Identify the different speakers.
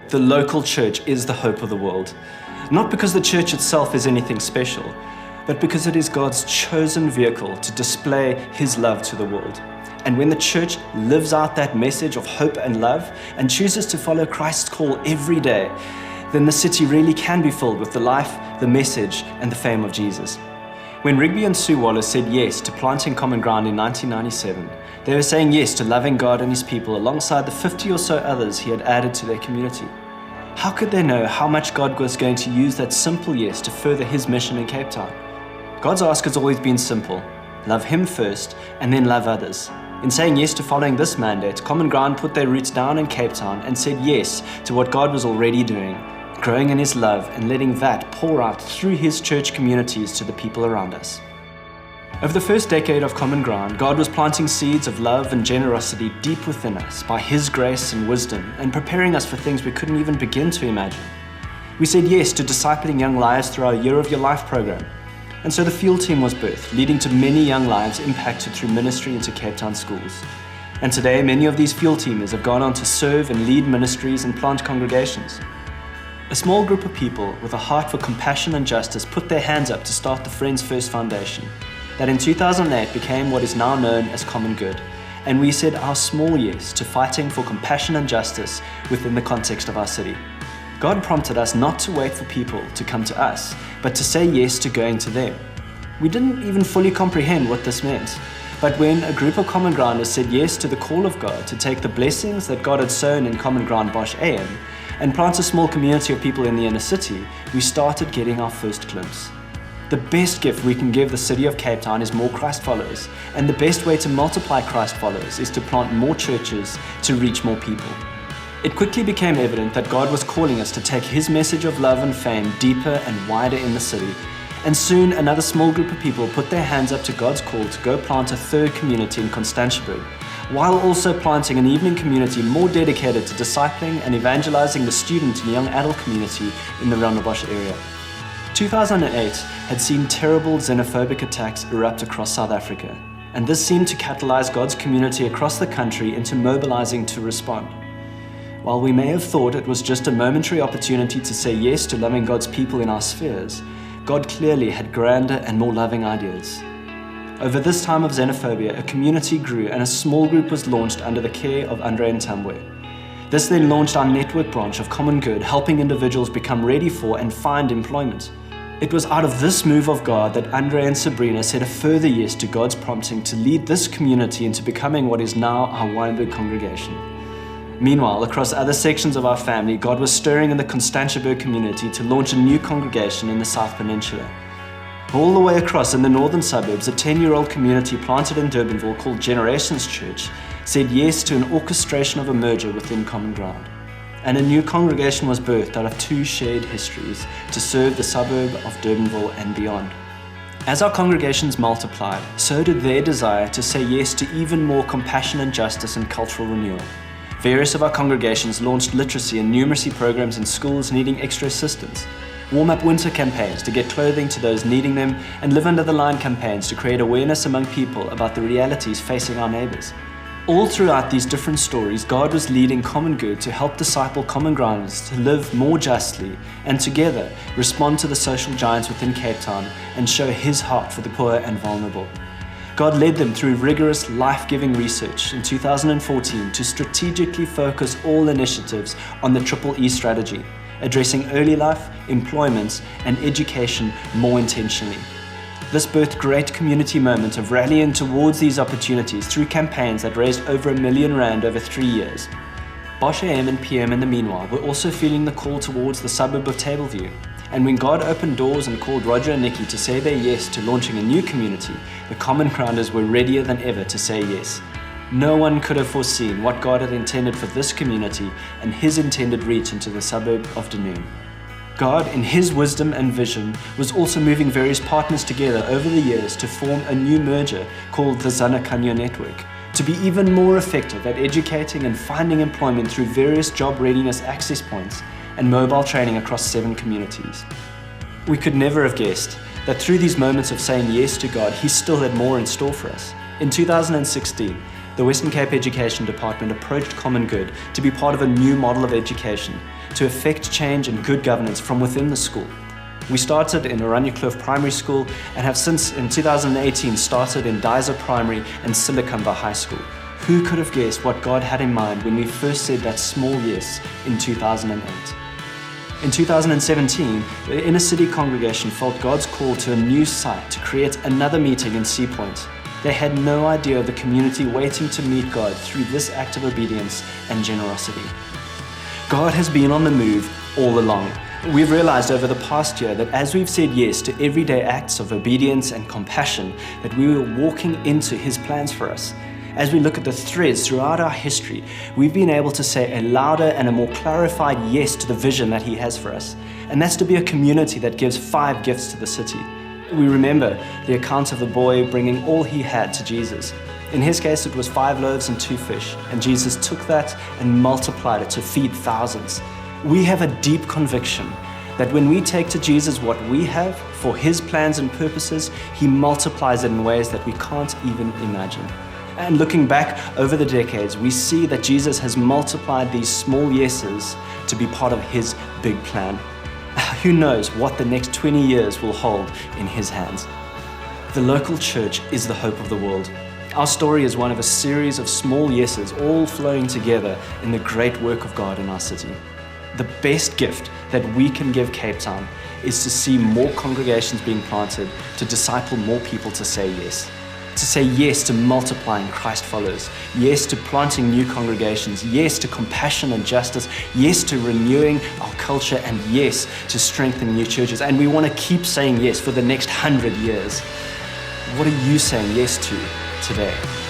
Speaker 1: the local church is the hope of the world. Not because the church itself is anything special, but because it is God's chosen vehicle to display His love to the world. And when the church lives out that message of hope and love and chooses to follow Christ's call every day, then the city really can be filled with the life, the message, and the fame of Jesus. When Rigby and Sue Wallace said yes to planting Common Ground in 1997, they were saying yes to loving God and His people alongside the 50 or so others He had added to their community. How could they know how much God was going to use that simple yes to further His mission in Cape Town? God's ask has always been simple: love Him first and then love others. In saying yes to following this mandate, Common Ground put their roots down in Cape Town and said yes to what God was already doing, growing in His love and letting that pour out through His church communities to the people around us. Over the first decade of Common Ground, God was planting seeds of love and generosity deep within us by His grace and wisdom, and preparing us for things we couldn't even begin to imagine. We said yes to discipling young lives through our Year of Your Life program. And so the field team was birthed, leading to many young lives impacted through ministry into Cape Town schools. And today, many of these field teamers have gone on to serve and lead ministries and plant congregations. A small group of people with a heart for compassion and justice put their hands up to start the Friends First Foundation, that in 2008 became what is now known as Common Good. And we said our small yes to fighting for compassion and justice within the context of our city. God prompted us not to wait for people to come to us, but to say yes to going to them. We didn't even fully comprehend what this meant. But when a group of Common Grounders said yes to the call of God to take the blessings that God had sown in Common Ground Bosch AM and plant a small community of people in the inner city, we started getting our first glimpse. The best gift we can give the city of Cape Town is more Christ followers, and the best way to multiply Christ followers is to plant more churches to reach more people. It quickly became evident that God was calling us to take His message of love and fame deeper and wider in the city. And soon another small group of people put their hands up to God's call to go plant a third community in Constantiaberg, while also planting an evening community more dedicated to discipling and evangelizing the student and young adult community in the Rondebosch area. 2008 had seen terrible xenophobic attacks erupt across South Africa, and this seemed to catalyze God's community across the country into mobilizing to respond. While we may have thought it was just a momentary opportunity to say yes to loving God's people in our spheres, God clearly had grander and more loving ideas. Over this time of xenophobia, a community grew and a small group was launched under the care of Andre Ntambwe. This then launched our network branch of Common Good, helping individuals become ready for and find employment. It was out of this move of God that Andre and Sabrina said a further yes to God's prompting to lead this community into becoming what is now our Wynberg congregation. Meanwhile, across other sections of our family, God was stirring in the Constantiaberg community to launch a new congregation in the South Peninsula. All the way across in the northern suburbs, a 10-year-old community planted in Durbanville called Generations Church said yes to an orchestration of a merger within Common Ground. And a new congregation was birthed out of two shared histories to serve the suburb of Durbanville and beyond. As our congregations multiplied, so did their desire to say yes to even more compassion and justice and cultural renewal. Various of our congregations launched literacy and numeracy programs in schools needing extra assistance, warm-up winter campaigns to get clothing to those needing them, and live under the line campaigns to create awareness among people about the realities facing our neighbors. All throughout these different stories, God was leading Common Good to help disciple Common Grounders to live more justly and together respond to the social giants within Cape Town and show His heart for the poor and vulnerable. God led them through rigorous, life-giving research in 2014 to strategically focus all initiatives on the Triple E strategy, addressing early life, employment, and education more intentionally. This birthed great community moments of rallying towards these opportunities through campaigns that raised over R1 million over 3 years. Bosch AM and PM in the meanwhile were also feeling the call towards the suburb of Tableview. And when God opened doors and called Roger and Nikki to say their yes to launching a new community, the Common Grounders were readier than ever to say yes. No one could have foreseen what God had intended for this community and His intended reach into the suburb of Dunoon. God, in His wisdom and vision, was also moving various partners together over the years to form a new merger called the Zanakanyo Network, to be even more effective at educating and finding employment through various job readiness access points and mobile training across 7 communities. We could never have guessed that through these moments of saying yes to God, He still had more in store for us. In 2016, the Western Cape Education Department approached Common Good to be part of a new model of education, to effect change and good governance from within the school. We started in Oranjecloof Primary School and have since, in 2018, started in Dyser Primary and Silicumba High School. Who could have guessed what God had in mind when we first said that small yes in 2008? In 2017, the inner city congregation felt God's call to a new site to create another meeting in Sea Point. They had no idea of the community waiting to meet God through this act of obedience and generosity. God has been on the move all along. We've realized over the past year that as we've said yes to everyday acts of obedience and compassion, that we were walking into His plans for us. As we look at the threads throughout our history, we've been able to say a louder and a more clarified yes to the vision that He has for us. And that's to be a community that gives 5 gifts to the city. We remember the account of the boy bringing all he had to Jesus. In his case, it was 5 loaves and 2 fish, and Jesus took that and multiplied it to feed thousands. We have a deep conviction that when we take to Jesus what we have for His plans and purposes, He multiplies it in ways that we can't even imagine. And looking back over the decades, we see that Jesus has multiplied these small yeses to be part of His big plan. Who knows what the next 20 years will hold in His hands? The local church is the hope of the world. Our story is one of a series of small yeses all flowing together in the great work of God in our city. The best gift that we can give Cape Town is to see more congregations being planted, to disciple more people to say yes. To say yes to multiplying Christ followers, yes to planting new congregations, yes to compassion and justice, yes to renewing our culture, and yes to strengthening new churches. And we want to keep saying yes for the next 100 years. What are you saying yes to today?